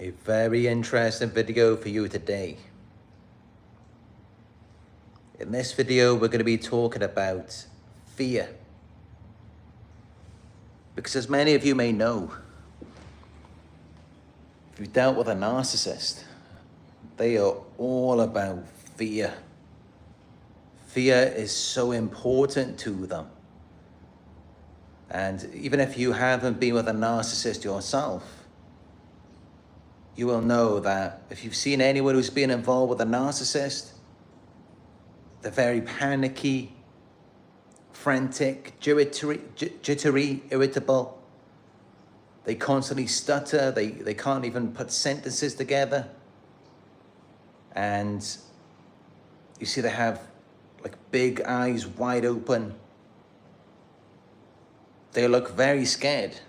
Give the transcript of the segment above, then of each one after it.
A very interesting video for you today. In this video, we're going to be talking about fear. Because as many of you may know, if you've dealt with a narcissist, they are all about fear. Fear is so important to them. And even if you haven't been with a narcissist yourself, you will know that if you've seen anyone who's been involved with a narcissist, they're very panicky, frantic, jittery, irritable. They constantly stutter. They can't even put sentences together. And you see they have like big eyes wide open. They look very scared.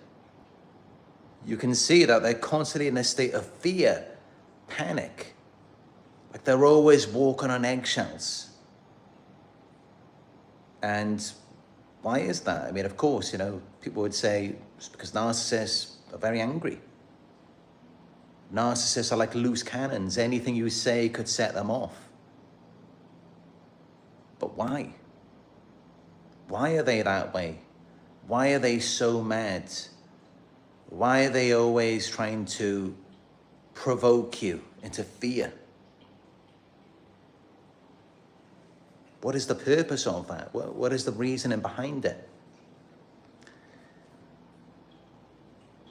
You can see that they're constantly in a state of fear, panic. Like they're always walking on eggshells. And why is that? I mean, of course, people would say it's because narcissists are very angry. Narcissists are like loose cannons. Anything you say could set them off. But why? Why are they that way? Why are they so mad? Why are they always trying to provoke you into fear? What is the purpose of that? What is the reasoning behind it?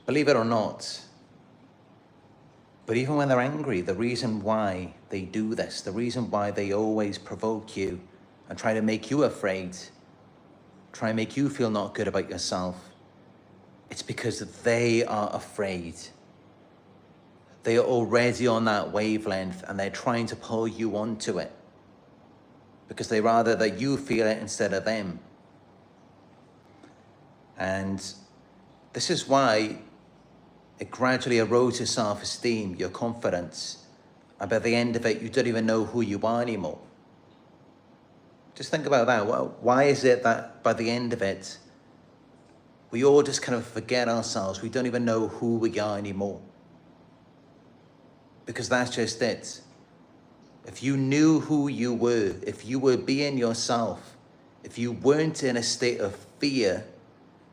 Believe it or not, but even when they're angry, the reason why they do this, the reason why they always provoke you and try to make you afraid, try and make you feel not good about yourself, it's because they are afraid. They are already on that wavelength and they're trying to pull you onto it because they rather that you feel it instead of them. And this is why it gradually erodes your self-esteem, your confidence, and by the end of it, you don't even know who you are anymore. Just think about that. Well, why is it that by the end of it, we all just kind of forget ourselves? We don't even know who we are anymore. Because that's just it. If you knew who you were, if you were being yourself, if you weren't in a state of fear,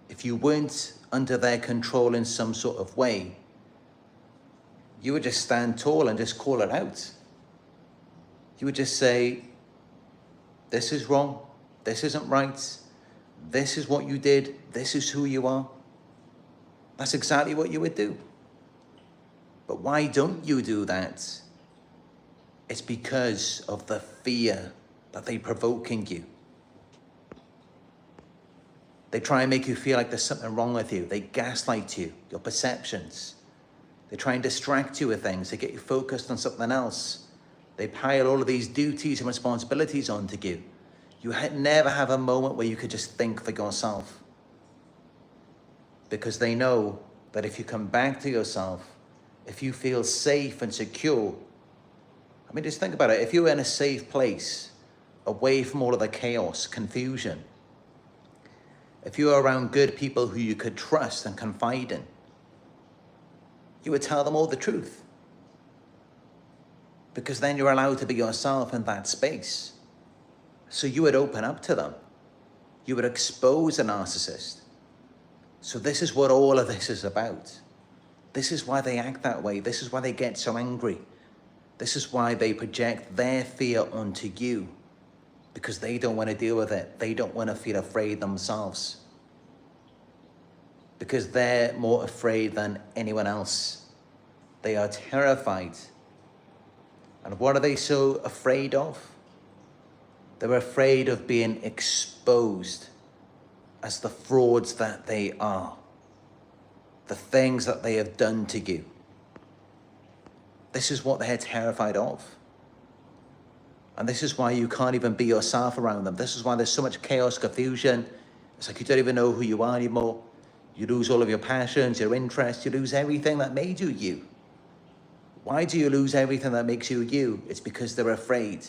if you weren't under their control in some sort of way, you would just stand tall and just call it out. You would just say, this is wrong, this isn't right, this is what you did, this is who you are. That's exactly what you would do. But why don't you do that? It's because of the fear that they're provoking you. They try and make you feel like there's something wrong with you. They gaslight you, your perceptions. They try and distract you with things. They get you focused on something else. They pile all of these duties and responsibilities onto you. You never have a moment where you could just think for yourself. Because they know that if you come back to yourself, if you feel safe and secure, I mean, just think about it. If you're in a safe place, away from all of the chaos, confusion, if you're around good people who you could trust and confide in, you would tell them all the truth. Because then you're allowed to be yourself in that space. So you would open up to them. You would expose a narcissist. So this is what all of this is about. This is why they act that way. This is why they get so angry. This is why they project their fear onto you. Because they don't want to deal with it. They don't want to feel afraid themselves. Because they're more afraid than anyone else. They are terrified. And what are they so afraid of? They're afraid of being exposed as the frauds that they are. The things that they have done to you. This is what they're terrified of. And this is why you can't even be yourself around them. This is why there's so much chaos, confusion. It's like you don't even know who you are anymore. You lose all of your passions, your interests. You lose everything that made you you. Why do you lose everything that makes you you? It's because they're afraid.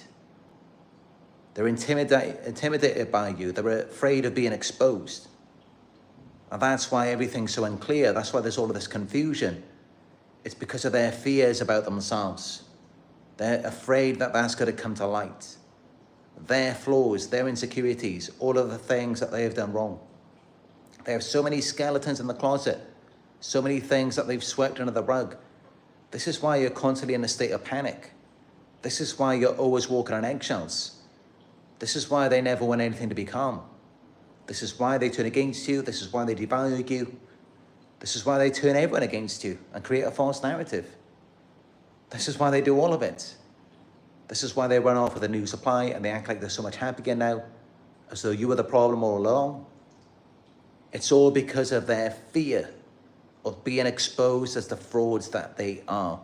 They're intimidated by you. They're afraid of being exposed. And that's why everything's so unclear. That's why there's all of this confusion. It's because of their fears about themselves. They're afraid that that's going to come to light. Their flaws, their insecurities, all of the things that they have done wrong. They have so many skeletons in the closet, so many things that they've swept under the rug. This is why you're constantly in a state of panic. This is why you're always walking on eggshells. This is why they never want anything to be calm. This is why they turn against you. This is why they devalue you. This is why they turn everyone against you and create a false narrative. This is why they do all of it. This is why they run off with a new supply and they act like they're so much happier now, as though you were the problem all along. It's all because of their fear of being exposed as the frauds that they are.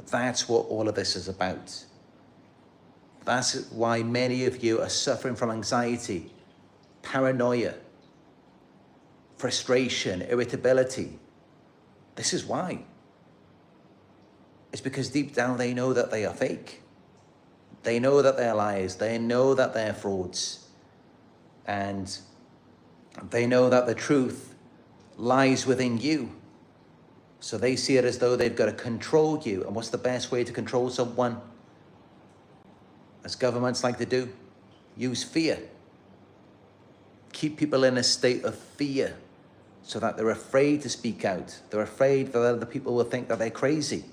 That's what all of this is about. That's why many of you are suffering from anxiety, paranoia, frustration, irritability. This is why. It's because deep down they know that they are fake. They know that they're liars. They know that they're frauds. And they know that the truth lies within you. So they see it as though they've got to control you. And what's the best way to control someone? As governments like to do, use fear. Keep people in a state of fear so that they're afraid to speak out. They're afraid that other people will think that they're crazy.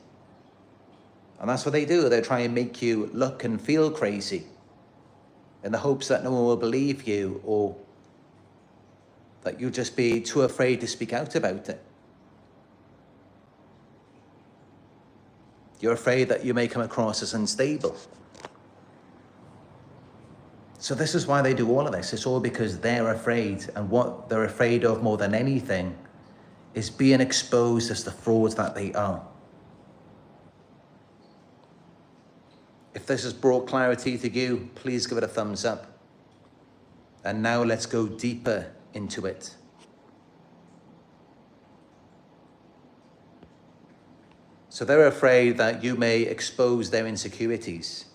And that's what they do. They try and make you look and feel crazy in the hopes that no one will believe you, or that you'll just be too afraid to speak out about it. You're afraid that you may come across as unstable. So this is why they do all of this. It's all because they're afraid, and what they're afraid of more than anything is being exposed as the frauds that they are. If this has brought clarity to you, please give it a thumbs up. And now let's go deeper into it. So they're afraid that you may expose their insecurities.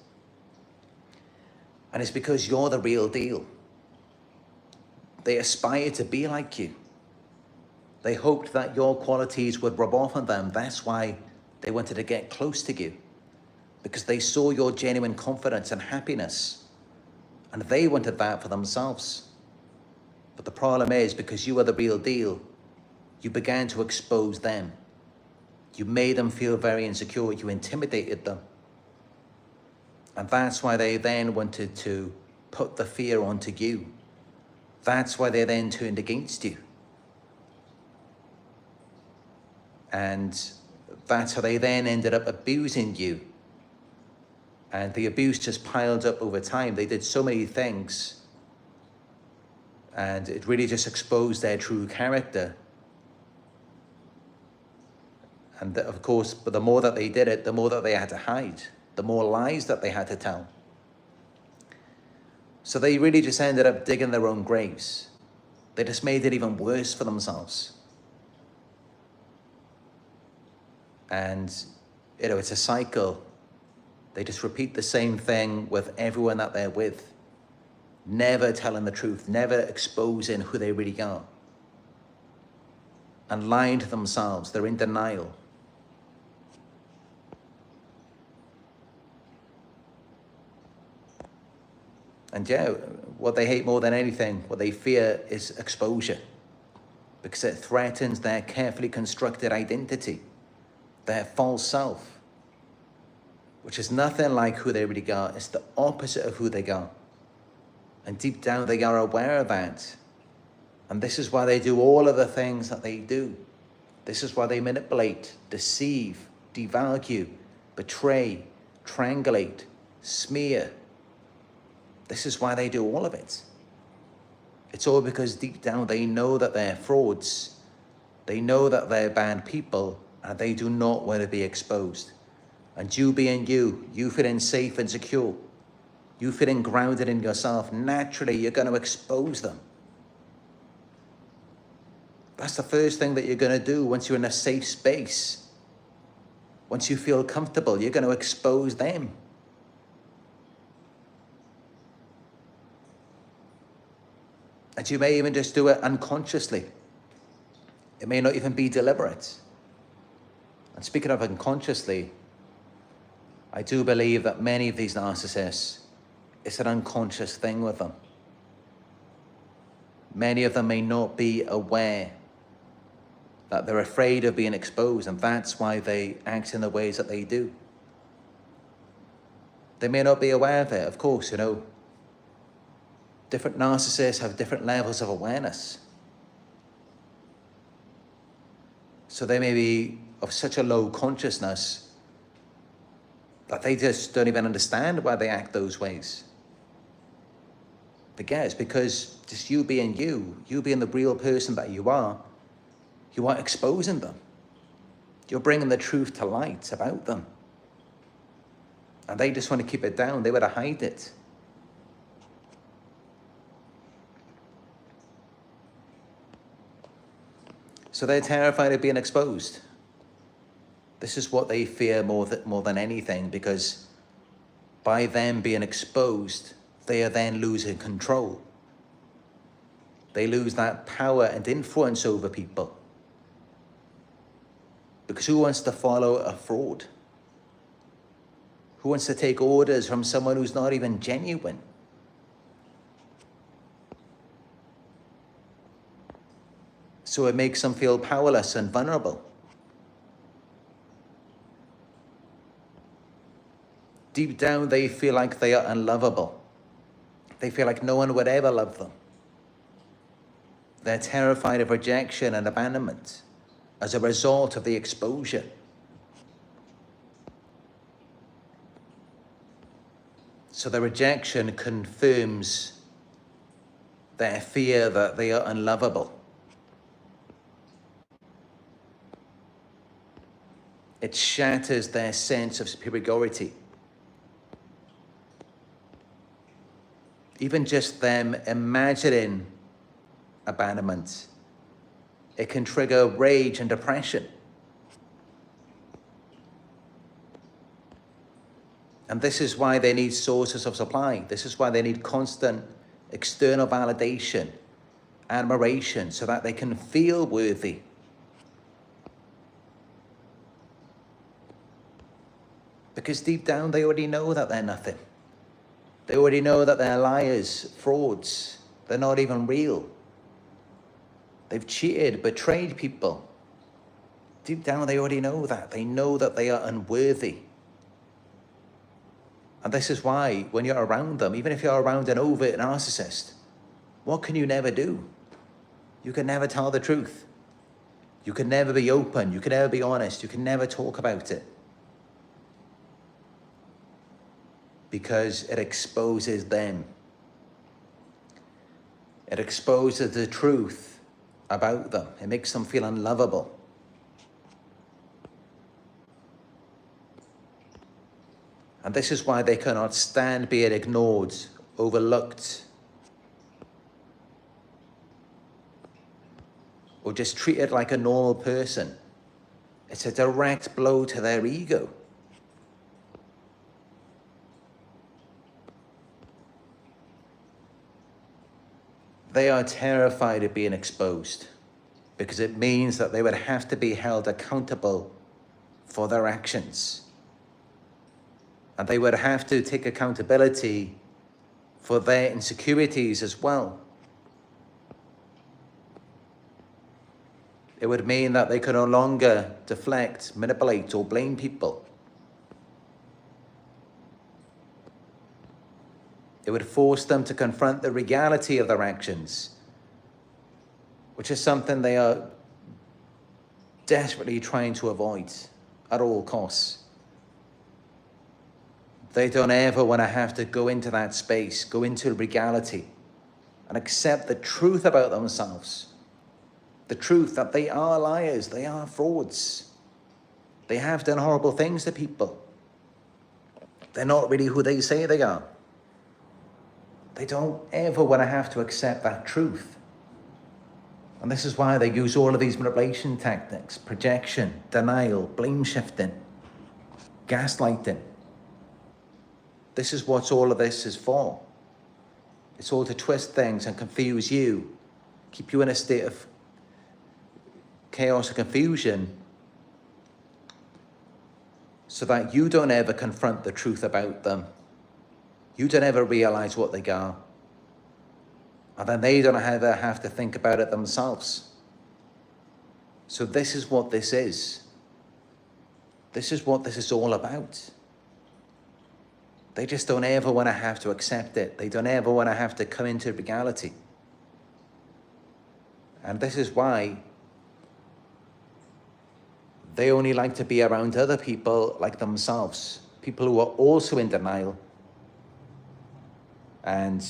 And it's because you're the real deal. They aspire to be like you. They hoped that your qualities would rub off on them. That's why they wanted to get close to you, because they saw your genuine confidence and happiness, and they wanted that for themselves. But the problem is, because you are the real deal, you began to expose them. You made them feel very insecure. You intimidated them. And that's why they then wanted to put the fear onto you. That's why they then turned against you. And that's how they then ended up abusing you. And the abuse just piled up over time. They did so many things, and it really just exposed their true character. And of course, but the more that they did it, the more that they had to hide, the more lies that they had to tell. So they really just ended up digging their own graves. They just made it even worse for themselves. And, you know, it's a cycle. They just repeat the same thing with everyone that they're with. Never telling the truth, never exposing who they really are. And lying to themselves, they're in denial. And yeah, what they hate more than anything, what they fear, is exposure. Because it threatens their carefully constructed identity, their false self, which is nothing like who they really are. It's the opposite of who they are. And deep down, they are aware of that. And this is why they do all of the things that they do. This is why they manipulate, deceive, devalue, betray, triangulate, smear. This is why they do all of it. It's all because deep down they know that they're frauds. They know that they're bad people, and they do not want to be exposed. And you being you, you feeling safe and secure, you feeling grounded in yourself, naturally you're going to expose them. That's the first thing that you're going to do once you're in a safe space. Once you feel comfortable, you're going to expose them. And you may even just do it unconsciously. It may not even be deliberate. And speaking of unconsciously, I do believe that many of these narcissists, it's an unconscious thing with them. Many of them may not be aware that they're afraid of being exposed, and that's why they act in the ways that they do. They may not be aware of it, of course, you know. Different narcissists have different levels of awareness. So they may be of such a low consciousness that they just don't even understand why they act those ways. But yeah, it's because just you being the real person that you are exposing them. You're bringing the truth to light about them. And they just want to keep it down. They want to hide it. So they're terrified of being exposed. This is what they fear more than anything, because by them being exposed, they are then losing control. They lose that power and influence over people. Because who wants to follow a fraud? Who wants to take orders from someone who's not even genuine? So it makes them feel powerless and vulnerable. Deep down, they feel like they are unlovable. They feel like no one would ever love them. They're terrified of rejection and abandonment as a result of the exposure. So the rejection confirms their fear that they are unlovable. It shatters their sense of superiority. Even just them imagining abandonment, it can trigger rage and depression. And this is why they need sources of supply. This is why they need constant external validation, admiration, so that they can feel worthy. Because deep down, they already know that they're nothing. They already know that they're liars, frauds. They're not even real. They've cheated, betrayed people. Deep down, they already know that. They know that they are unworthy. And this is why, when you're around them, even if you're around an overt narcissist, what can you never do? You can never tell the truth. You can never be open. You can never be honest. You can never talk about it. Because it exposes them. It exposes the truth about them. It makes them feel unlovable. And this is why they cannot stand being ignored, overlooked, or just treated like a normal person. It's a direct blow to their ego. They are terrified of being exposed because it means that they would have to be held accountable for their actions. And they would have to take accountability for their insecurities as well. It would mean that they could no longer deflect, manipulate, or blame people. It would force them to confront the reality of their actions, which is something they are desperately trying to avoid at all costs. They don't ever want to have to go into that space, go into reality, and accept the truth about themselves. The truth that they are liars, they are frauds. They have done horrible things to people. They're not really who they say they are. They don't ever want to have to accept that truth. And this is why they use all of these manipulation tactics: projection, denial, blame shifting, gaslighting. This is what all of this is for. It's all to twist things and confuse you, keep you in a state of chaos and confusion, so that you don't ever confront the truth about them. You don't ever realize what they are. And then they don't ever have to think about it themselves. So this is what this is. This is what this is all about. They just don't ever want to have to accept it. They don't ever want to have to come into reality. And this is why they only like to be around other people like themselves, people who are also in denial. And,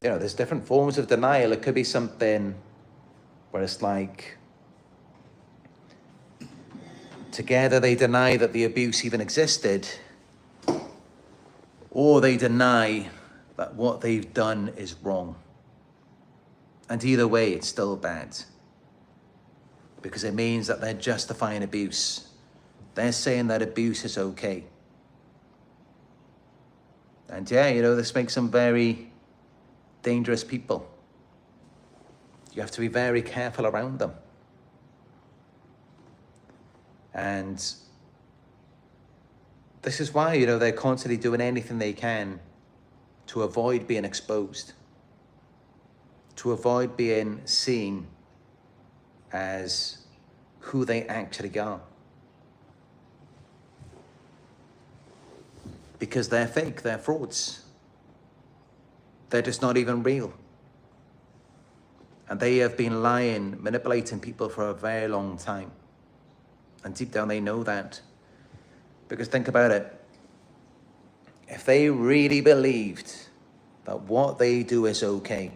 you know, there's different forms of denial. It could be something where it's like, together they deny that the abuse even existed, or they deny that what they've done is wrong. And either way, it's still bad, because it means that they're justifying abuse. They're saying that abuse is okay. And yeah, you know, this makes them very dangerous people. You have to be very careful around them. And this is why, you know, they're constantly doing anything they can to avoid being exposed, to avoid being seen as who they actually are. Because they're fake, they're frauds. They're just not even real. And they have been lying, manipulating people for a very long time. And deep down they know that. Because think about it. If they really believed that what they do is okay,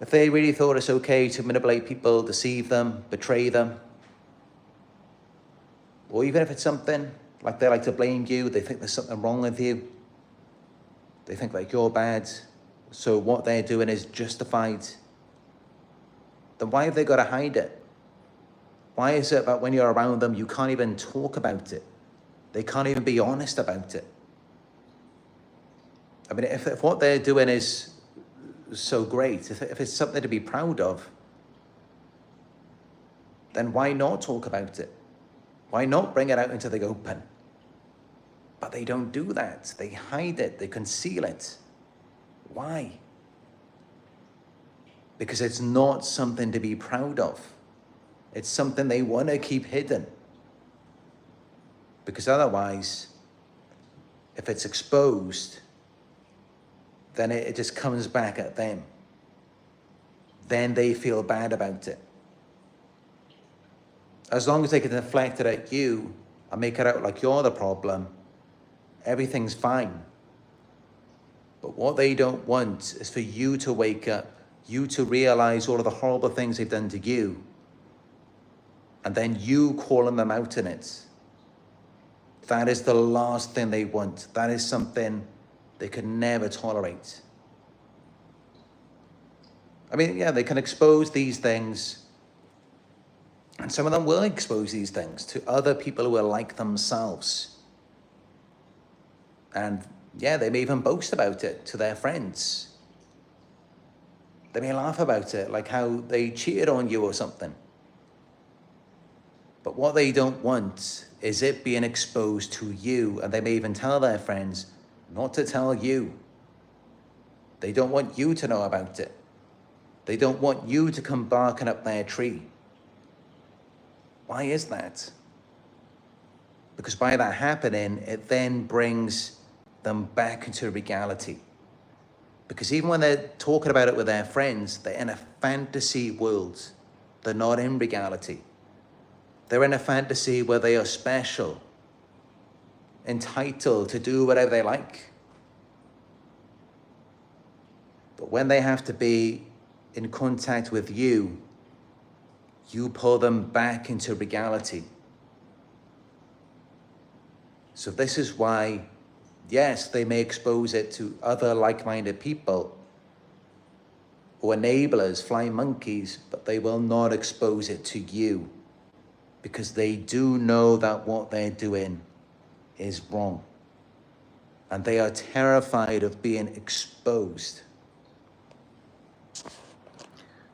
if they really thought it's okay to manipulate people, deceive them, betray them, or even if it's something like they like to blame you, they think there's something wrong with you, they think like you're bad, so what they're doing is justified, then why have they got to hide it? Why is it that when you're around them, you can't even talk about it? They can't even be honest about it. I mean, if what they're doing is so great, if it's something to be proud of, then why not talk about it? Why not bring it out into the open? But they don't do that. They hide it, they conceal it. Why? Because it's not something to be proud of. It's something they want to keep hidden. Because otherwise, if it's exposed, then it just comes back at them. Then they feel bad about it. As long as they can deflect it at you and make it out like you're the problem, everything's fine. But what they don't want is for you to wake up, you to realize all of the horrible things they've done to you, and then you calling them out in it. That is the last thing they want. That is something they could never tolerate. I mean, yeah, they can expose these things, and some of them will expose these things to other people who are like themselves. And yeah, they may even boast about it to their friends. They may laugh about it, like how they cheated on you or something. But what they don't want is it being exposed to you. And they may even tell their friends not to tell you. They don't want you to know about it. They don't want you to come barking up their tree. Why is that? Because by that happening, it then brings them back into reality. Because even when they're talking about it with their friends, they're in a fantasy world. They're not in reality. They're in a fantasy where they are special, entitled to do whatever they like. But when they have to be in contact with you, you pull them back into reality. So this is why, yes, they may expose it to other like-minded people or enablers, flying monkeys, but they will not expose it to you, because they do know that what they're doing is wrong. And they are terrified of being exposed.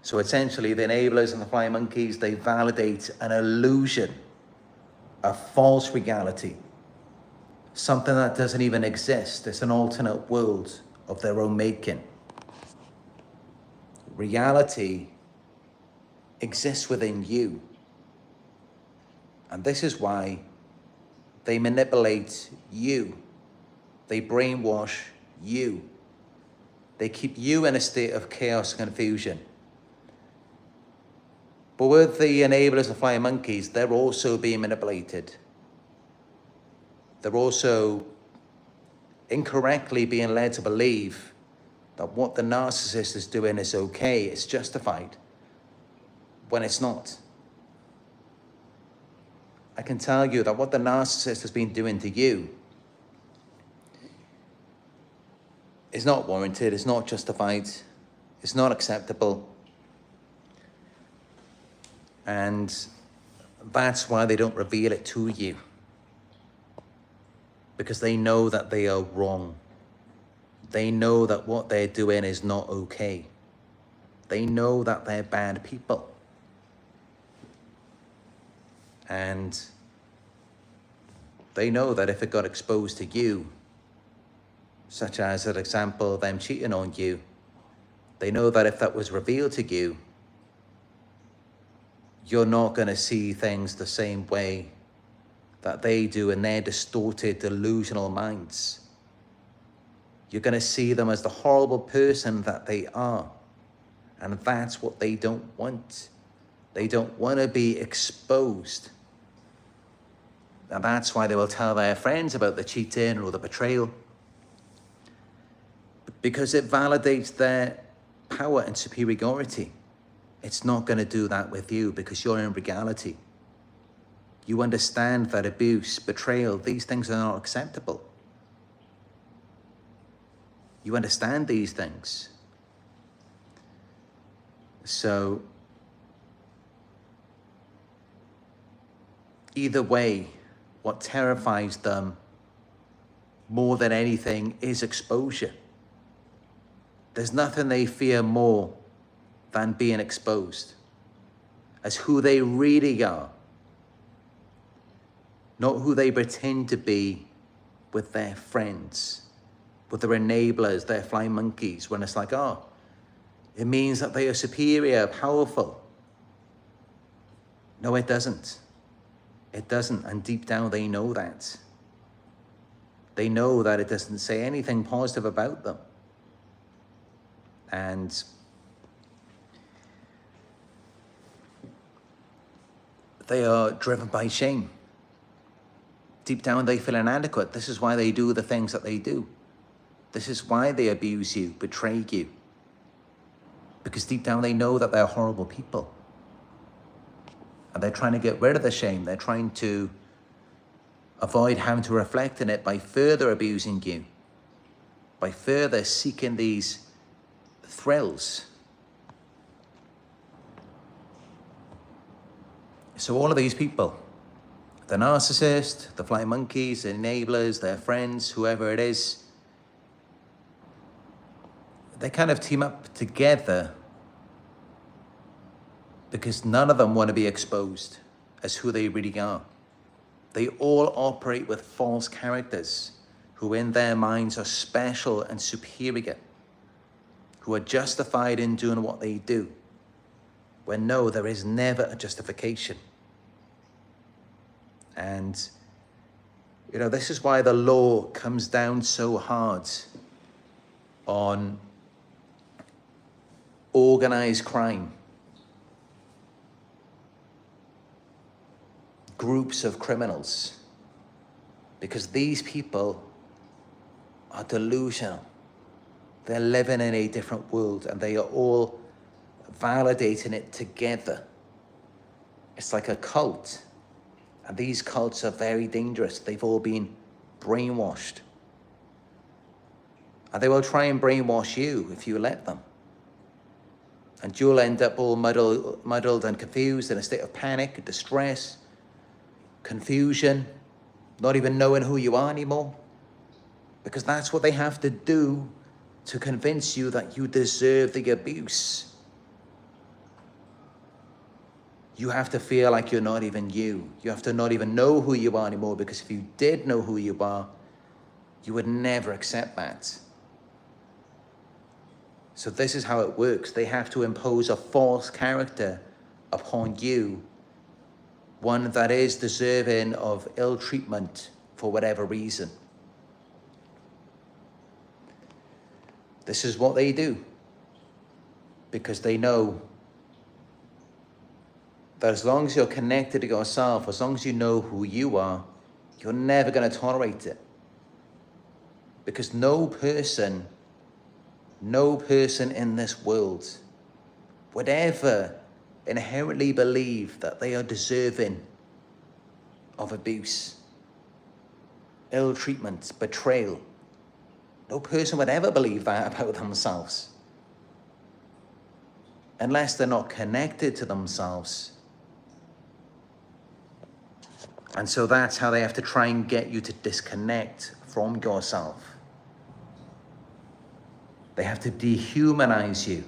So essentially, the enablers and the flying monkeys, they validate an illusion a false reality, something that doesn't even exist. It's an alternate world of their own making. Reality exists within you. And this is why they manipulate you. They brainwash you. They keep you in a state of chaos and confusion. But with the enablers and flying monkeys, they're also being manipulated. They're also incorrectly being led to believe that what the narcissist is doing is okay, it's justified, when it's not. I can tell you that what the narcissist has been doing to you is not warranted, it's not justified, it's not acceptable. And that's why they don't reveal it to you. Because they know that they are wrong. They know that what they're doing is not okay. They know that they're bad people. And they know that if it got exposed to you, such as an example, them cheating on you, they know that if that was revealed to you, you're not going to see things the same way that they do in their distorted, delusional minds. You're going to see them as the horrible person that they are. And that's what they don't want. They don't want to be exposed. And that's why they will tell their friends about the cheating or the betrayal. Because it validates their power and superiority. It's not going to do that with you because you're in reality. You understand that abuse, betrayal, these things are not acceptable. You understand these things. So, either way, what terrifies them more than anything is exposure. There's nothing they fear more than being exposed as who they really are, not who they pretend to be with their friends, with their enablers, their flying monkeys, when it's like, oh, it means that they are superior, powerful. No, it doesn't. It doesn't, and deep down they know that. They know that it doesn't say anything positive about them. And they are driven by shame. Deep down they feel inadequate. This is why they do the things that they do. This is why they abuse you, betray you. Because deep down they know that they're horrible people. And they're trying to get rid of the shame. They're trying to avoid having to reflect on it by further abusing you, by further seeking these thrills. So all of these people, the narcissist, the flying monkeys, the enablers, their friends, whoever it is, they kind of team up together because none of them want to be exposed as who they really are. They all operate with false characters who in their minds are special and superior, who are justified in doing what they do, when no, there is never a justification. And, you know, this is why the law comes down so hard on organized crime, groups of criminals, because these people are delusional. They're living in a different world and they are all validating it together. It's like a cult. And these cults are very dangerous. They've all been brainwashed. And they will try and brainwash you if you let them. And you'll end up all muddled and confused in a state of panic, distress, confusion, not even knowing who you are anymore. Because that's what they have to do to convince you that you deserve the abuse. You have to feel like you're not even you. You have to not even know who you are anymore, because if you did know who you are, you would never accept that. So this is how it works. They have to impose a false character upon you, one that is deserving of ill treatment for whatever reason. This is what they do, because they know that as long as you're connected to yourself, as long as you know who you are, you're never going to tolerate it. Because no person in this world would ever inherently believe that they are deserving of abuse, ill treatment, betrayal. No person would ever believe that about themselves, unless they're not connected to themselves. And so that's how they have to try and get you to disconnect from yourself. They have to dehumanize you.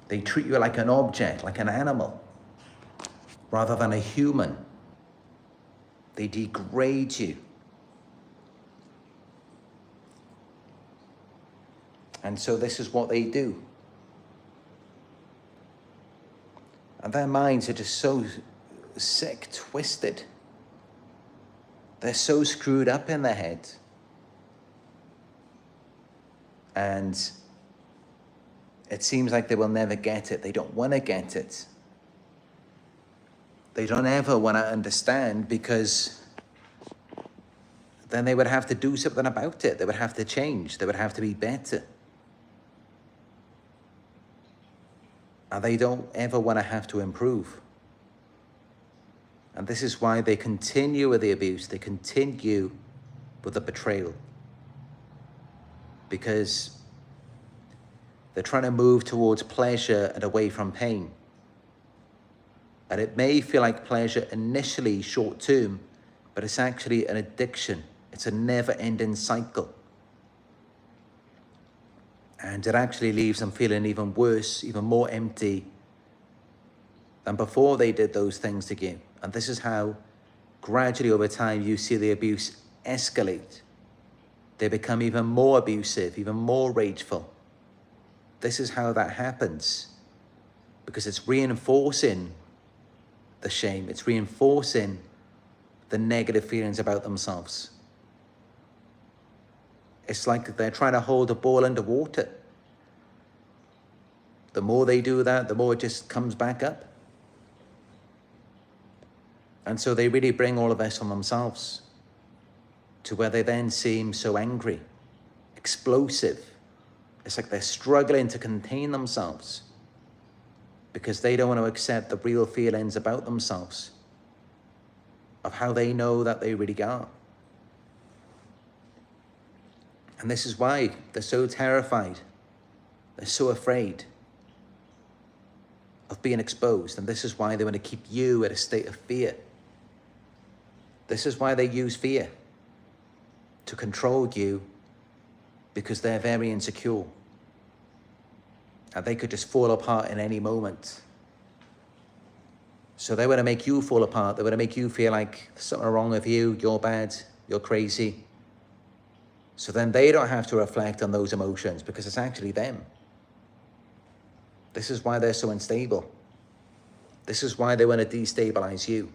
They treat you like an object, like an animal, rather than a human. They degrade you. And so this is what they do. And their minds are just so sick, twisted. They're so screwed up in their head. And it seems like they will never get it. They don't want to get it. They don't ever want to understand, because then they would have to do something about it. They would have to change. They would have to be better. And they don't ever want to have to improve. And this is why they continue with the abuse. They continue with the betrayal. Because they're trying to move towards pleasure and away from pain. And it may feel like pleasure initially short term, but it's actually an addiction. It's a never-ending cycle. And it actually leaves them feeling even worse, even more empty than before they did those things to you. And this is how gradually over time you see the abuse escalate. They become even more abusive, even more rageful. This is how that happens, because it's reinforcing the shame. It's reinforcing the negative feelings about themselves. It's like they're trying to hold a ball underwater. The more they do that, the more it just comes back up. And so they really bring all of this on themselves, to where they then seem so angry, explosive. It's like they're struggling to contain themselves, because they don't want to accept the real feelings about themselves, of how they know that they really are. And this is why they're so terrified. They're so afraid of being exposed. And this is why they want to keep you at a state of fear. This is why they use fear to control you, because they're very insecure. And they could just fall apart in any moment. So they want to make you fall apart. They want to make you feel like there's something wrong with you, you're bad, you're crazy. So then they don't have to reflect on those emotions, because it's actually them. This is why they're so unstable. This is why they want to destabilize you.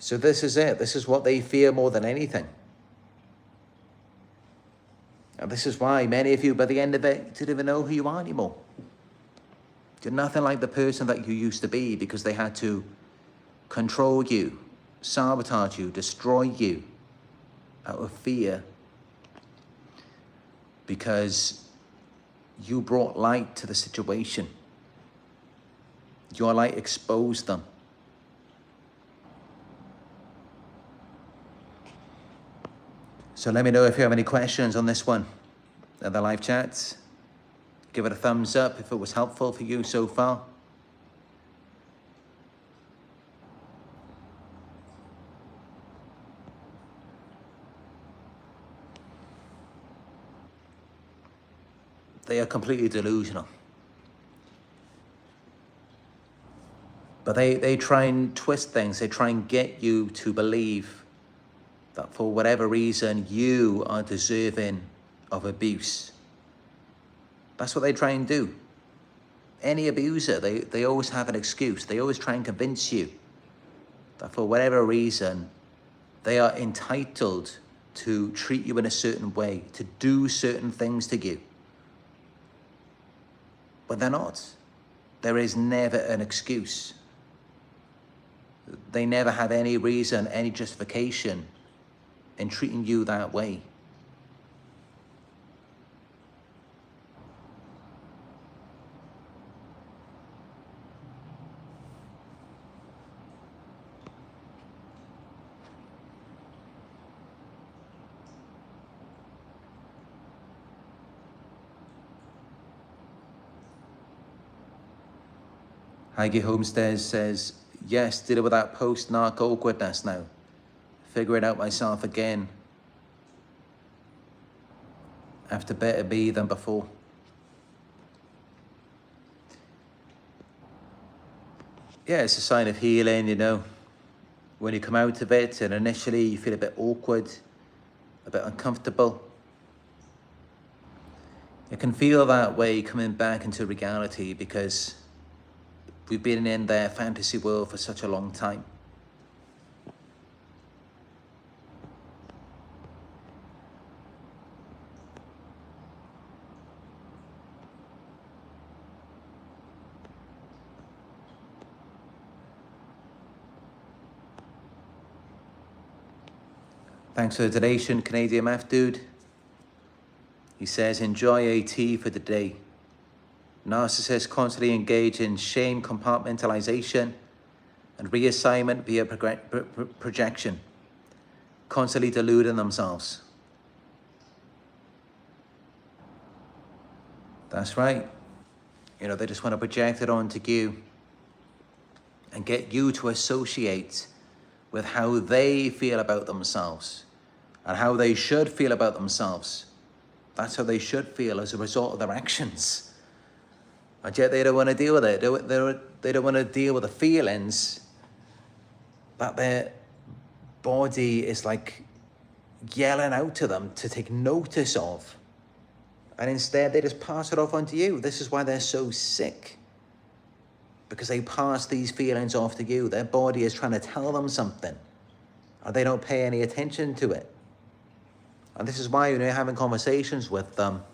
So this is it. This is what they fear more than anything. And this is why many of you, by the end of it, didn't even know who you are anymore. You're nothing like the person that you used to be, because they had to control you, sabotage you, destroy you out of fear, because you brought light to the situation. Your light exposed them. So let me know if you have any questions on this one in the live chats. Give it a thumbs up if it was helpful for you so far. They are completely delusional. But they try and twist things. They try and get you to believe that for whatever reason, you are deserving of abuse. That's what they try and do. Any abuser, they always have an excuse. They always try and convince you that for whatever reason, they are entitled to treat you in a certain way, to do certain things to you. But they're not. There is never an excuse. They never have any reason, any justification in treating you that way. Heike Homestead says, yes, dealing with that post-narc awkwardness now. Figuring out myself again. After better be than before. Yeah, it's a sign of healing, you know. When you come out of it and initially you feel a bit awkward, a bit uncomfortable. You can feel that way coming back into reality because we've been in their fantasy world for such a long time. Thanks for the donation, Canadian Math Dude. He says, enjoy AT for the day. Narcissists constantly engage in shame compartmentalization and reassignment via projection, constantly deluding themselves. That's right. You know, they just want to project it onto you and get you to associate with how they feel about themselves and how they should feel about themselves. That's how they should feel as a result of their actions. And yet they don't want to deal with it. They don't want to deal with the feelings that their body is like yelling out to them to take notice of. And instead they just pass it off onto you. This is why they're so sick. Because they pass these feelings off to you. Their body is trying to tell them something. And they don't pay any attention to it. And this is why when you're having conversations with them,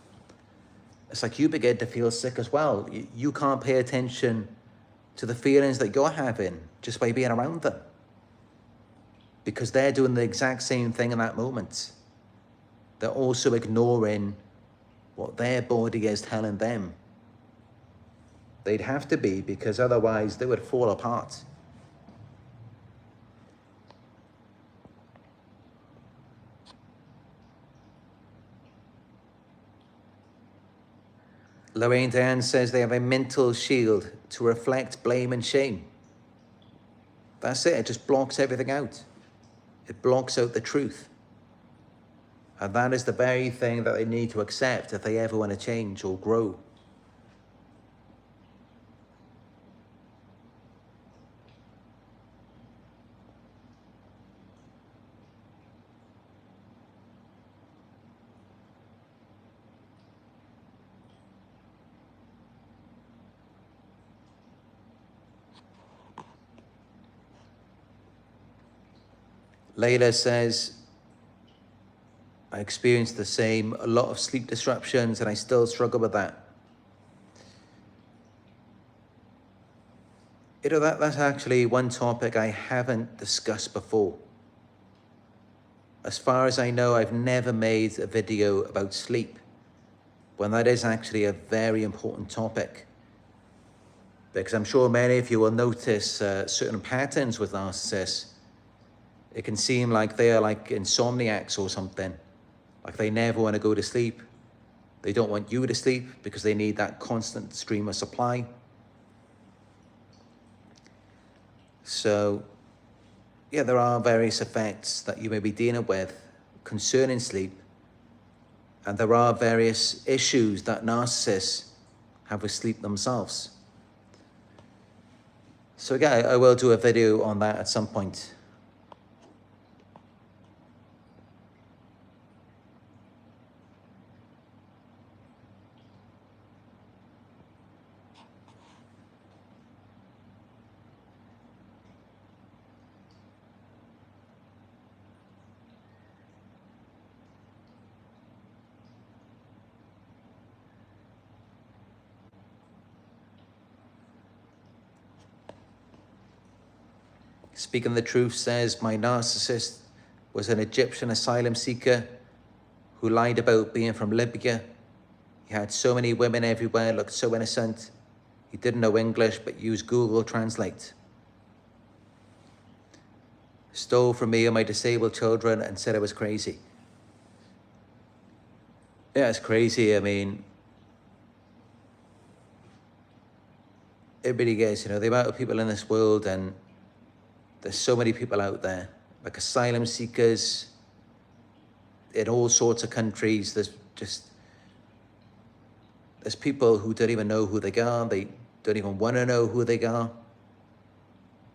it's like you begin to feel sick as well. You can't pay attention to the feelings that you're having just by being around them. Because they're doing the exact same thing in that moment. They're also ignoring what their body is telling them. They'd have to be, because otherwise they would fall apart. Lorraine Diane says they have a mental shield to reflect blame and shame. That's it. It just blocks everything out. It blocks out the truth. And that is the very thing that they need to accept if they ever want to change or grow. Layla says, I experienced the same, a lot of sleep disruptions, and I still struggle with that. You know, that's actually one topic I haven't discussed before. As far as I know, I've never made a video about sleep, when that is actually a very important topic. Because I'm sure many of you will notice certain patterns with narcissists. It can seem like they are like insomniacs or something. Like they never want to go to sleep. They don't want you to sleep because they need that constant stream of supply. So, yeah, there are various effects that you may be dealing with concerning sleep. And there are various issues that narcissists have with sleep themselves. So again, I will do a video on that at some point. Speaking the Truth says, my narcissist was an Egyptian asylum seeker who lied about being from Libya. He had so many women everywhere, looked so innocent. He didn't know English, but used Google Translate. Stole from me and my disabled children and said I was crazy. Yeah, it's crazy. I mean, it really is, the amount of people in this world, and there's so many people out there, like asylum seekers in all sorts of countries. There's people who don't even know who they are. They don't even want to know who they are.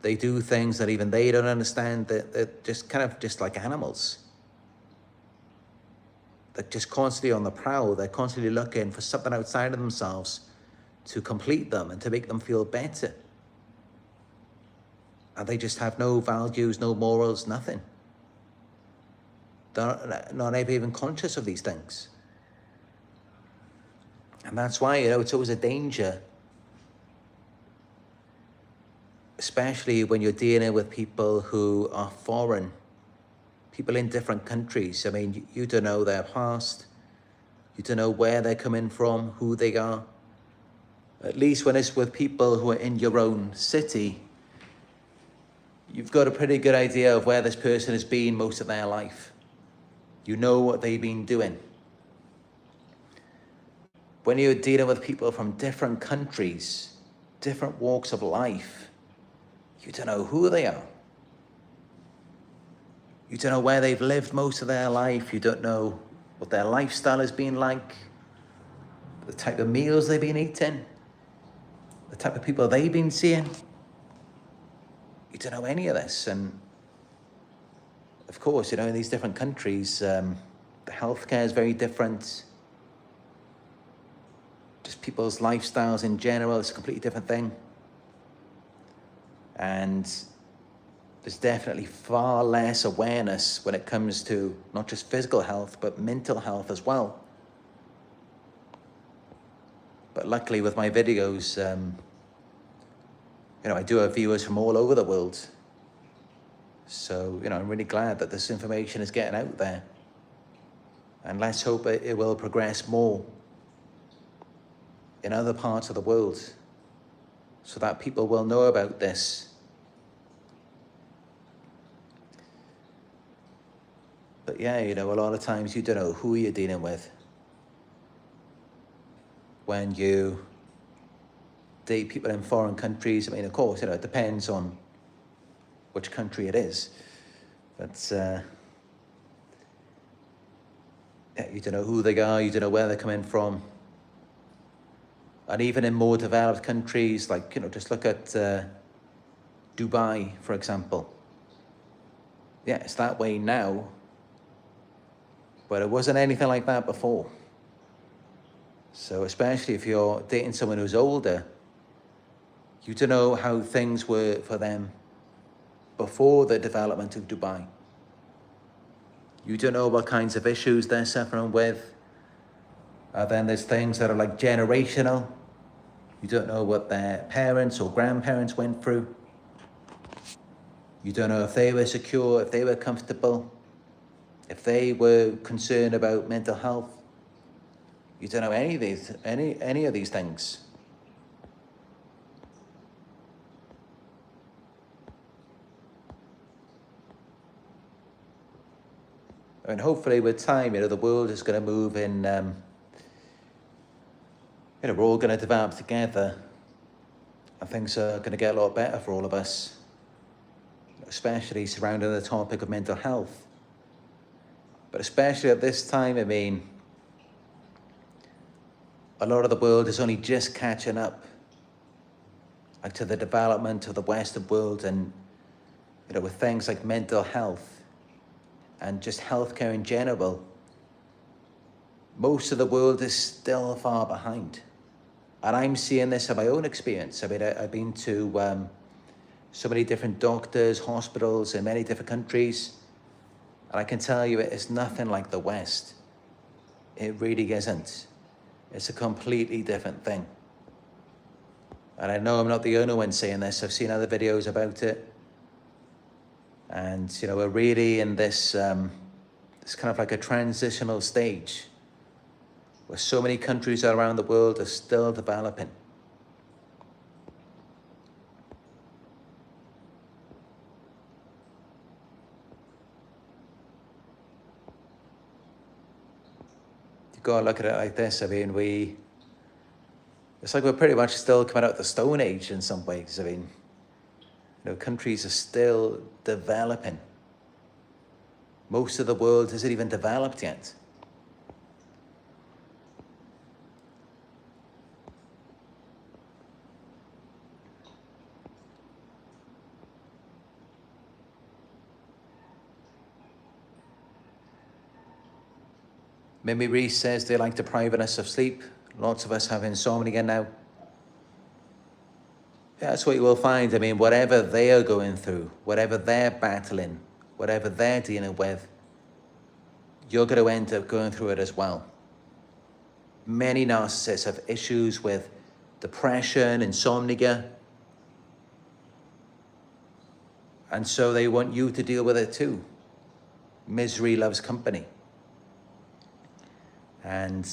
They do things that even they don't understand. They're just kind of just like animals. They're just constantly on the prowl. They're constantly looking for something outside of themselves to complete them and to make them feel better. And they just have no values, no morals, nothing. They're not even conscious of these things. And that's why, it's always a danger, especially when you're dealing with people who are foreign, people in different countries. I mean, you don't know their past. You don't know where they're coming from, who they are. At least when it's with people who are in your own city, you've got a pretty good idea of where this person has been most of their life. You know what they've been doing. When you're dealing with people from different countries, different walks of life, you don't know who they are. You don't know where they've lived most of their life. You don't know what their lifestyle has been like, the type of meals they've been eating, the type of people they've been seeing. You don't know any of this. And of course, in these different countries, the healthcare is very different. Just people's lifestyles in general, it's a completely different thing. And there's definitely far less awareness when it comes to not just physical health, but mental health as well. But luckily with my videos, I do have viewers from all over the world. So, I'm really glad that this information is getting out there. And let's hope it will progress more in other parts of the world so that people will know about this. But yeah, a lot of times you don't know who you're dealing with when you date people in foreign countries. I mean, of course, it depends on which country it is. But yeah, you don't know who they are, you don't know where they're coming from. And even in more developed countries, like, just look at Dubai, for example. Yeah, it's that way now, but it wasn't anything like that before. So especially if you're dating someone who's older, you don't know how things were for them before the development of Dubai. You don't know what kinds of issues they're suffering with. Then there's things that are like generational. You don't know what their parents or grandparents went through. You don't know if they were secure, if they were comfortable, if they were concerned about mental health. You don't know any of these things. And hopefully with time, the world is going to move in, we're all going to develop together, and things are going to get a lot better for all of us, especially surrounding the topic of mental health. But especially at this time, I mean, a lot of the world is only just catching up like to the development of the Western world, and with things like mental health and just healthcare in general, most of the world is still far behind. And I'm seeing this in my own experience. I mean, I've been to so many different doctors, hospitals in many different countries, and I can tell you it is nothing like the West. It really isn't. It's a completely different thing. And I know I'm not the only one saying this. I've seen other videos about it. And, we're really in this, this kind of like a transitional stage where so many countries around the world are still developing. You gotta look at it like this. I mean, it's like we're pretty much still coming out of the Stone Age in some ways. I mean, countries are still developing. Most of the world isn't even developed yet. Mimi Reese says they like depriving us of sleep. Lots of us have insomnia now. Yeah, that's what you will find. I mean, whatever they are going through, whatever they're battling, whatever they're dealing with, you're going to end up going through it as well. Many narcissists have issues with depression, insomnia, and so they want you to deal with it too. Misery loves company. And,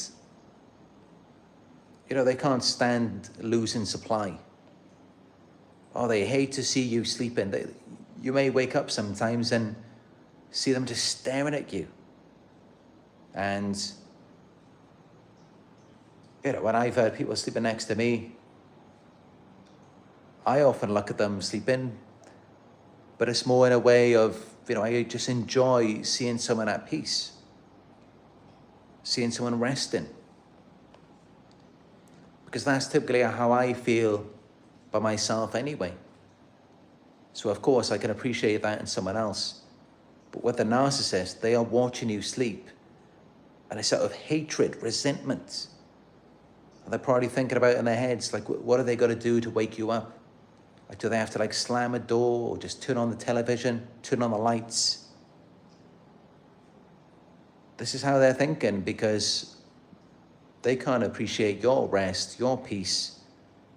they can't stand losing supply. Oh, they hate to see you sleeping. You may wake up sometimes and see them just staring at you. And, when I've had people sleeping next to me, I often look at them sleeping, but it's more in a way of, I just enjoy seeing someone at peace, seeing someone resting. Because that's typically how I feel by myself anyway. So of course I can appreciate that in someone else. But with the narcissist, they are watching you sleep, and it's sort of hatred, resentment. And they're probably thinking about it in their heads, like, what are they going to do to wake you up? Like, do they have to like slam a door or just turn on the television, turn on the lights? This is how they're thinking, because they can't appreciate your rest, your peace,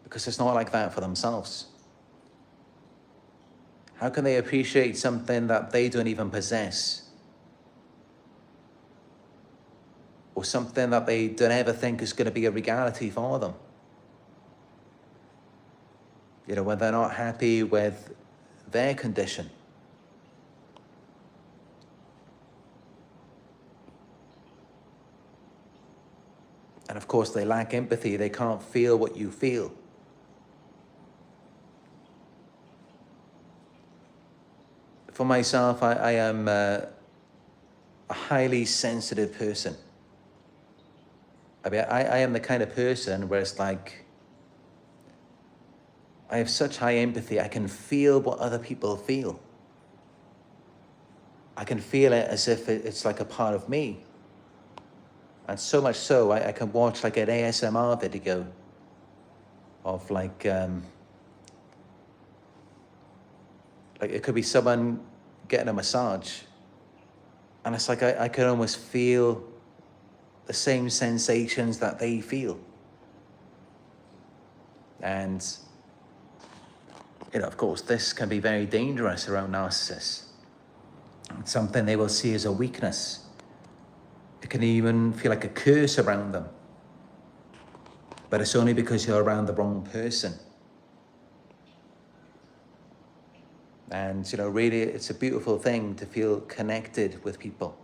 because it's not like that for themselves. How can they appreciate something that they don't even possess? Or something that they don't ever think is going to be a reality for them? When they're not happy with their condition. And of course, they lack empathy. They can't feel what you feel. For myself, I am a highly sensitive person. I mean, I am the kind of person where it's like, I have such high empathy. I can feel what other people feel. I can feel it as if it's like a part of me. And so much so, I can watch like an ASMR video of like it could be someone getting a massage. And it's like I can almost feel the same sensations that they feel. And, of course, this can be very dangerous around narcissists. It's something they will see as a weakness. It can even feel like a curse around them. But it's only because you're around the wrong person. And, really, it's a beautiful thing to feel connected with people.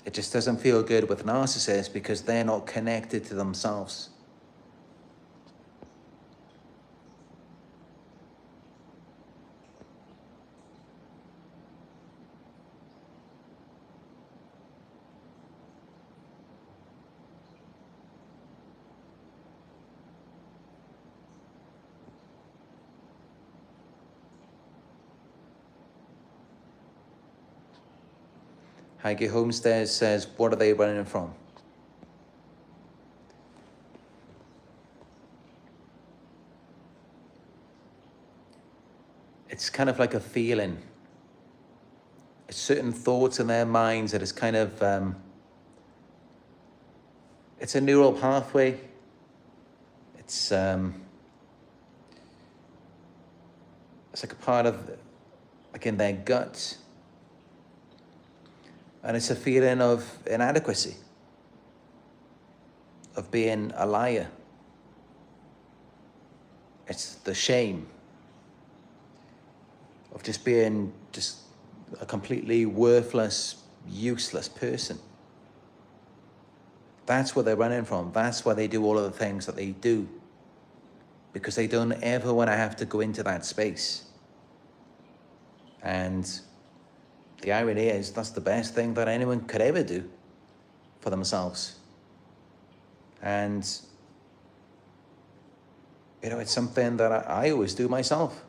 It just doesn't feel good with narcissists because they're not connected to themselves. Heike Homestead says, what are they running from? It's kind of like a feeling. It's certain thoughts in their minds that is kind of, it's a neural pathway. It's like a part of, like in their gut. And it's a feeling of inadequacy, of being a liar. It's the shame of just being just a completely worthless, useless person. That's what they're running from. That's why they do all of the things that they do. Because they don't ever want to have to go into that space. And the irony is, that's the best thing that anyone could ever do for themselves. And, you know, it's something that I always do myself.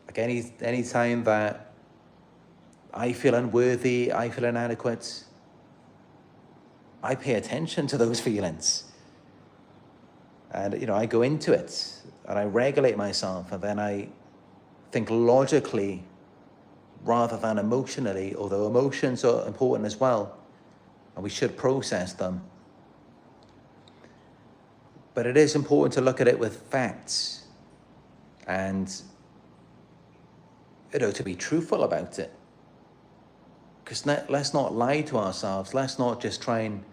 Like any time that I feel unworthy, I feel inadequate, I pay attention to those feelings. And, you know, I go into it and I regulate myself, and then I think logically rather than emotionally, although emotions are important as well, and we should process them. But it is important to look at it with facts and, you know, to be truthful about it. Because let's not lie to ourselves. Let's not just try and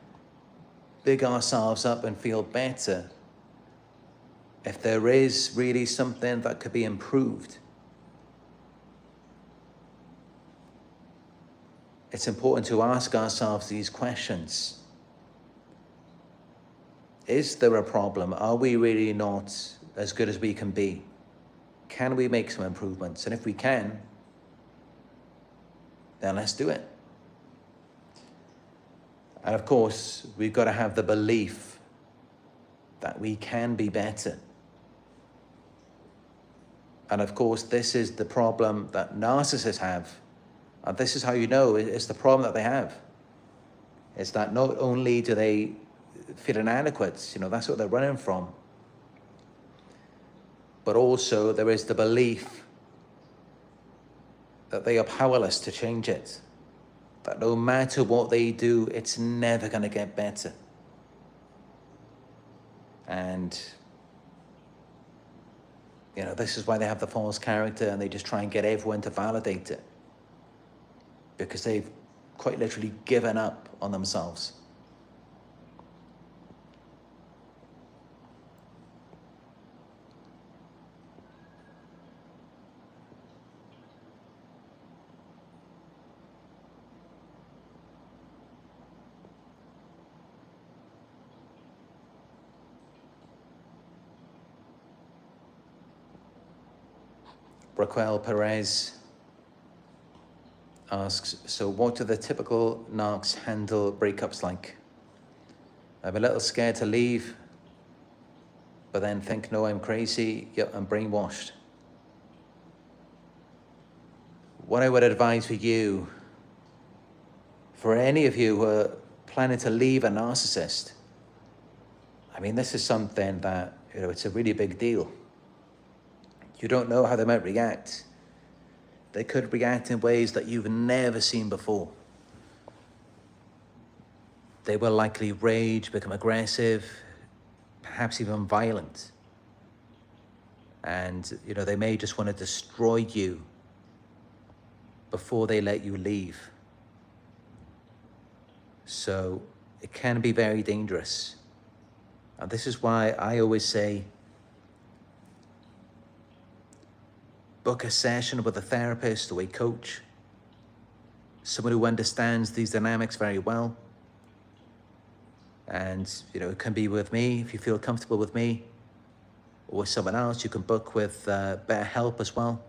big ourselves up and feel better if there is really something that could be improved. It's important to ask ourselves these questions. Is there a problem? Are we really not as good as we can be? Can we make some improvements? And if we can, then let's do it. And of course, we've got to have the belief that we can be better. And of course, this is the problem that narcissists have. And this is how you know it's the problem that they have. It's that not only do they feel inadequate, you know, that's what they're running from, but also there is the belief that they are powerless to change it. That no matter what they do, it's never going to get better. And, you know, this is why they have the false character, and they just try and get everyone to validate it. Because they've quite literally given up on themselves. Raquel Perez asks, so what do the typical narcs handle breakups like? I'm a little scared to leave, but then think, no, I'm crazy, yep, I'm brainwashed. What I would advise for you, for any of you who are planning to leave a narcissist, I mean, this is something that, you know, it's a really big deal. You don't know how they might react. They could react in ways that you've never seen before. They will likely rage, become aggressive, perhaps even violent. And, you know, they may just want to destroy you before they let you leave. So it can be very dangerous. And this is why I always say, book a session with a therapist or a coach, someone who understands these dynamics very well. And, you know, it can be with me, if you feel comfortable with me, or with someone else. You can book with BetterHelp as well.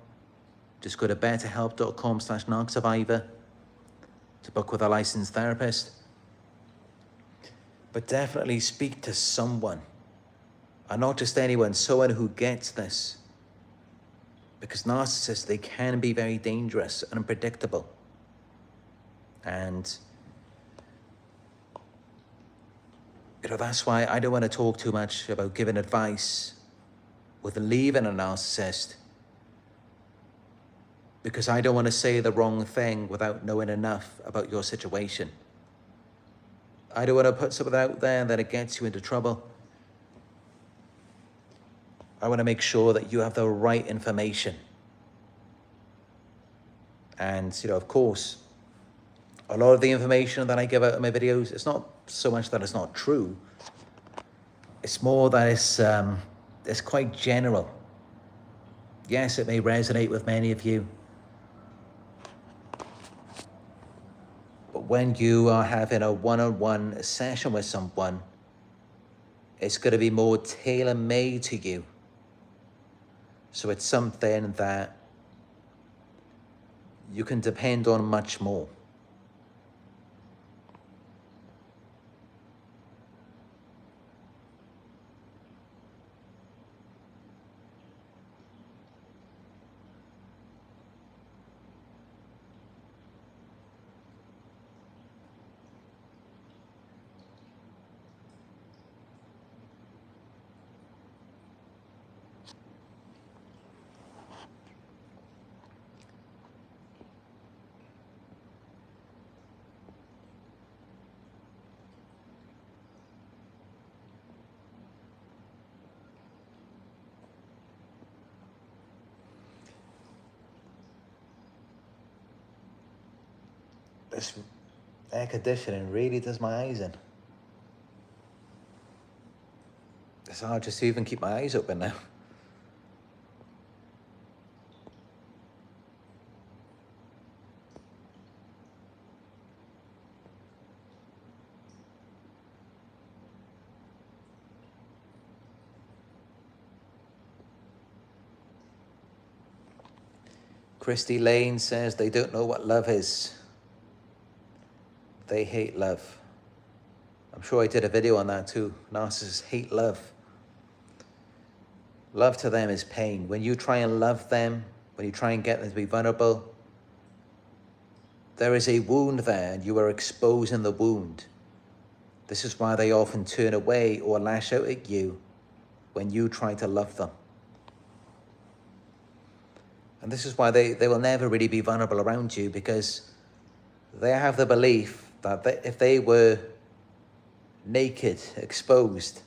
Just go to betterhelp.com/narc survivor to book with a licensed therapist. But definitely speak to someone, and not just anyone, someone who gets this. Because narcissists, they can be very dangerous and unpredictable. And that's why I don't want to talk too much about giving advice with leaving a narcissist, because I don't want to say the wrong thing without knowing enough about your situation. I don't want to put something out there that it gets you into trouble. I want to make sure that you have the right information. And, of course, a lot of the information that I give out in my videos, it's not so much that it's not true. It's more that it's quite general. Yes, it may resonate with many of you. But when you are having a one-on-one session with someone, it's going to be more tailor-made to you. So it's something that you can depend on much more. This air conditioning really does my eyes in. It's hard just to even keep my eyes open now. Christy Lane says they don't know what love is. They hate love. I'm sure I did a video on that too. Narcissists hate love. Love to them is pain. When you try and love them, when you try and get them to be vulnerable, there is a wound there and you are exposing the wound. This is why they often turn away or lash out at you when you try to love them. And this is why they will never really be vulnerable around you, because they have the belief that if they were naked, exposed,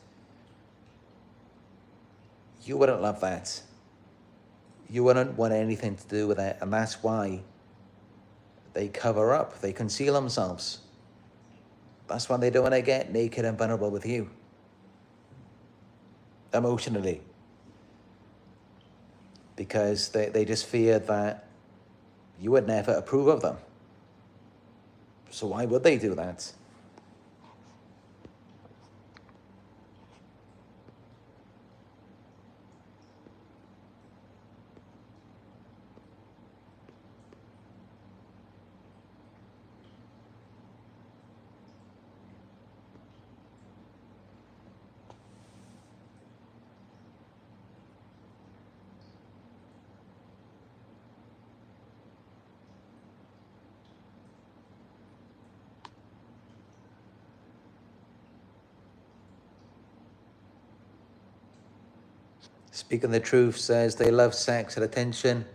you wouldn't love that. You wouldn't want anything to do with it. And that's why they cover up, they conceal themselves. That's why they don't want to get naked and vulnerable with you, emotionally. Because they just fear that you would never approve of them. So why would they do that? Speaking the Truth says they love sex and attention,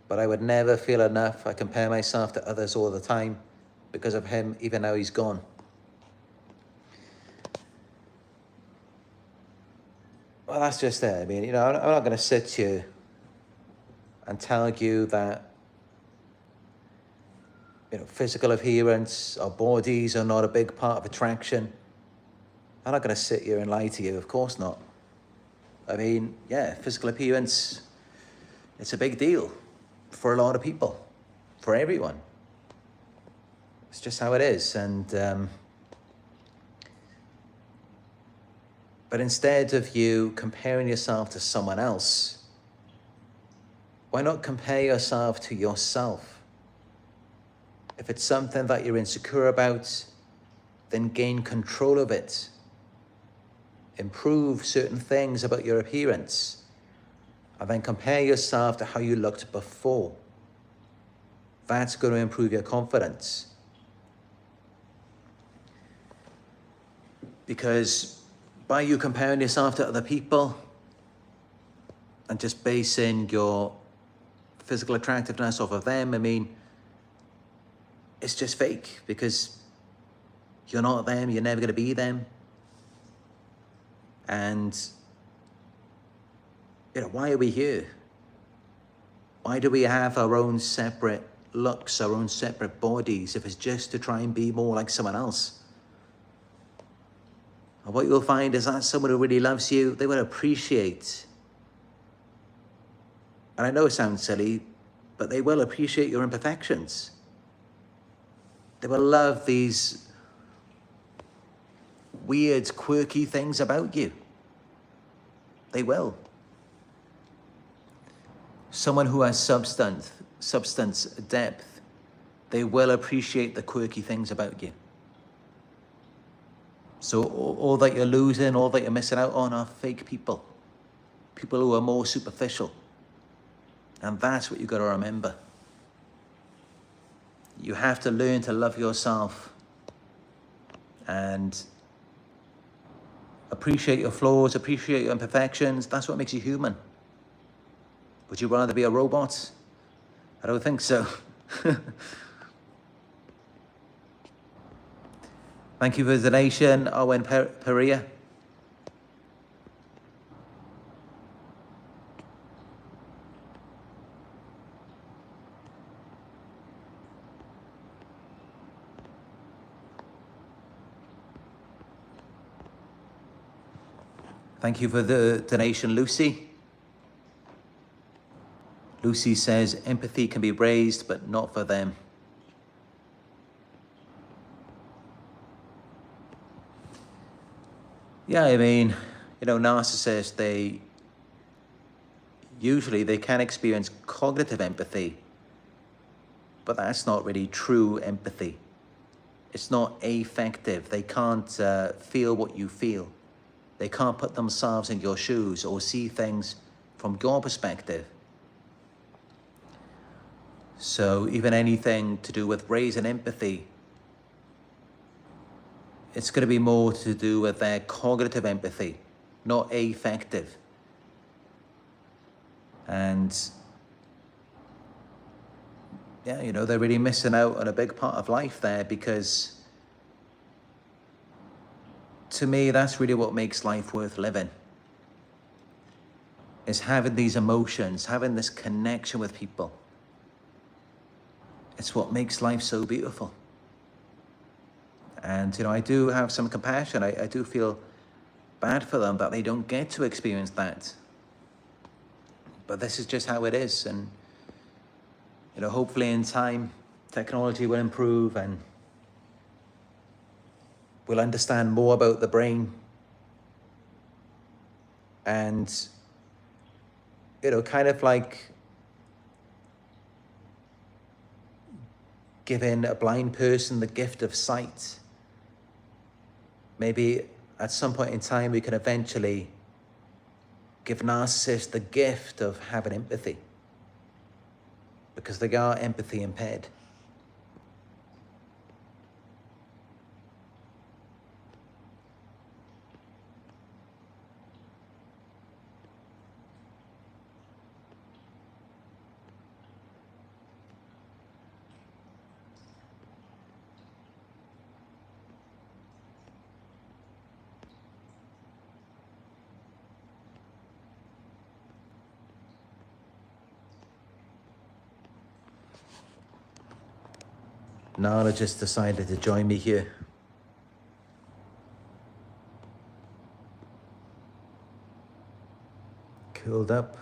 but I would never feel enough. I compare myself to others all the time because of him, even now he's gone. Well, that's just it. I mean, I'm not going to sit here and tell you that, physical appearance, our bodies are not a big part of attraction. I'm not going to sit here and lie to you. Of course not. I mean, yeah, physical appearance, it's a big deal for a lot of people, for everyone. It's just how it is. And but instead of you comparing yourself to someone else, why not compare yourself to yourself? If it's something that you're insecure about, then gain control of it. Improve certain things about your appearance, and then compare yourself to how you looked before. That's going to improve your confidence. Because by you comparing yourself to other people and just basing your physical attractiveness off of them, I mean, it's just fake, because you're not them, you're never going to be them. And, you know, why are we here? Why do we have our own separate looks, our own separate bodies, if it's just to try and be more like someone else? And what you'll find is that someone who really loves you, they will appreciate, and I know it sounds silly, but they will appreciate your imperfections. They will love these weird, quirky things about you. They will. Someone who has substance, depth, they will appreciate the quirky things about you. So all that you're losing, all that you're missing out on are fake people. People who are more superficial. And that's what you've got to remember. You have to learn to love yourself and appreciate your flaws, appreciate your imperfections. That's what makes you human. Would you rather be a robot? I don't think so. Thank you for the donation, Owen Perea. Thank you for the donation, Lucy. Lucy says, empathy can be raised, but not for them. Yeah, I mean, you know, narcissists, they can experience cognitive empathy, but that's not really true empathy. It's not affective. They can't feel what you feel. They can't put themselves in your shoes or see things from your perspective. So even anything to do with raising empathy, it's going to be more to do with their cognitive empathy, not affective. And yeah, you know, they're really missing out on a big part of life there, because to me, that's really what makes life worth living, is having these emotions, having this connection with people. It's what makes life so beautiful. And, you know, I do have some compassion. I do feel bad for them that they don't get to experience that. But this is just how it is. And, you know, hopefully in time, technology will improve and we'll understand more about the brain. And, you know, kind of like giving a blind person the gift of sight. Maybe at some point in time, we can eventually give narcissists the gift of having empathy, because they are empathy impaired. Nala just decided to join me here. Curled up.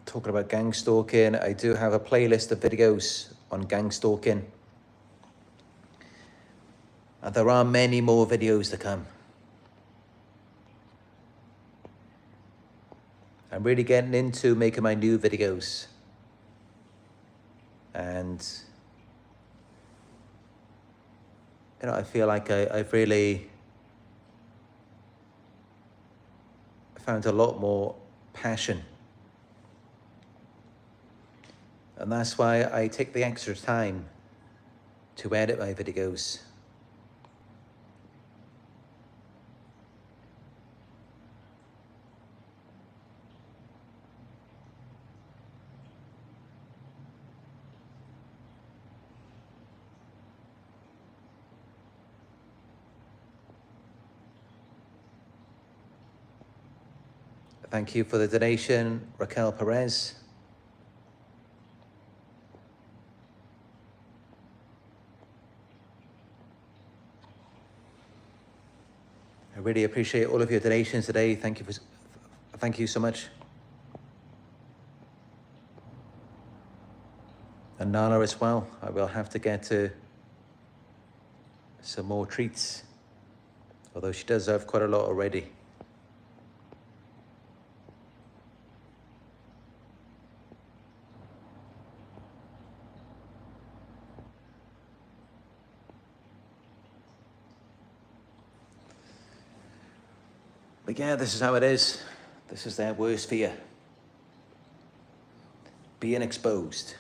Talking about gang stalking, I do have a playlist of videos on gang stalking. And there are many more videos to come. I'm really getting into making my new videos. And, you know, I feel like I've really found a lot more passion. And that's why I take the extra time to edit my videos. Thank you for the donation, Raquel Perez. I really appreciate all of your donations today. Thank you so much. And Nala as well. I will have to get to some more treats, although she does have quite a lot already. But yeah, this is how it is. This is their worst fear. Being exposed.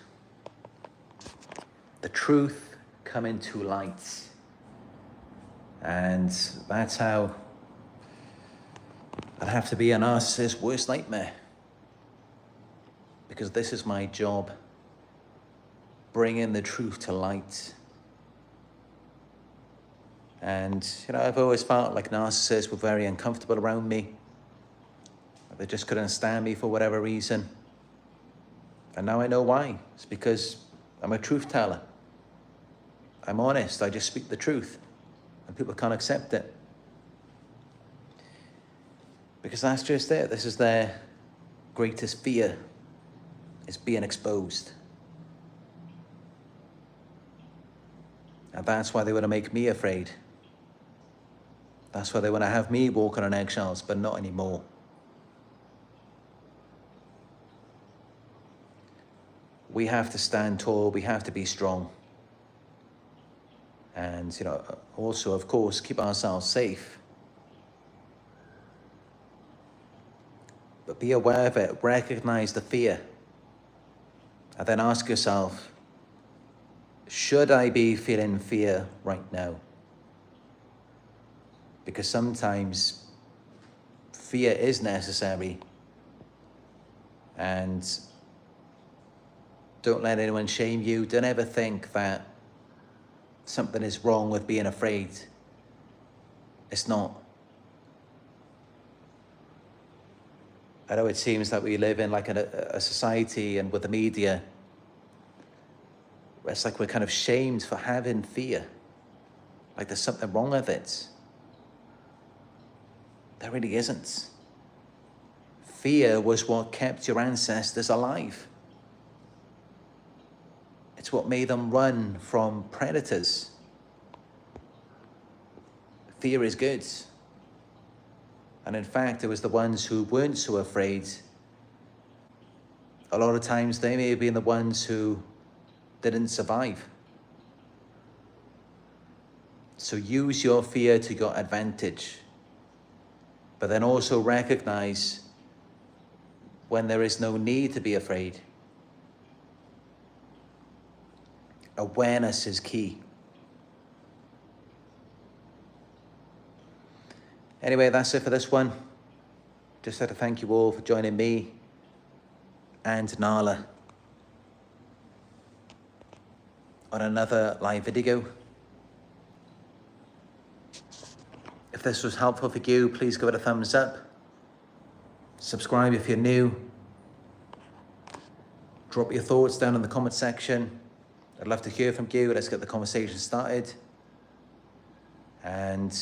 The truth coming to light. And that's how I'd have to be a narcissist's worst nightmare. Because this is my job. Bringing the truth to light. And, you know, I've always felt like narcissists were very uncomfortable around me. They just couldn't stand me for whatever reason. And now I know why. It's because I'm a truth teller. I'm honest. I just speak the truth. And people can't accept it. Because that's just it. This is their greatest fear, is being exposed. And that's why they want to make me afraid. That's why they want to have me walking on eggshells, but not anymore. We have to stand tall. We have to be strong. And, you know, also, of course, keep ourselves safe. But be aware of it. Recognize the fear. And then ask yourself, should I be feeling fear right now? Because sometimes fear is necessary. And don't let anyone shame you. Don't ever think that something is wrong with being afraid. It's not. I know it seems that we live in like a society and with the media, it's like we're kind of shamed for having fear. Like there's something wrong with it. There really isn't. Fear was what kept your ancestors alive. It's what made them run from predators. Fear is good. And in fact, it was the ones who weren't so afraid. A lot of times they may have been the ones who didn't survive. So use your fear to your advantage. But then also recognize when there is no need to be afraid. Awareness is key. Anyway, that's it for this one. Just had to thank you all for joining me and Nala on another live video. If this was helpful for you, please give it a thumbs up. Subscribe if you're new. Drop your thoughts down in the comment section. I'd love to hear from you. Let's get the conversation started. And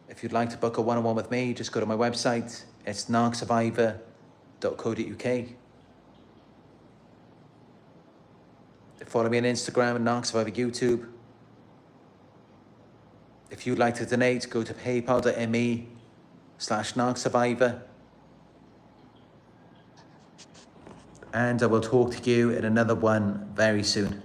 if you'd like to book a one-on-one with me, just go to my website. It's narcsurvivor.co.uk. Follow me on Instagram and Narc Survivor YouTube. If you'd like to donate, go to paypal.me/Narc Survivor. And I will talk to you in another one very soon.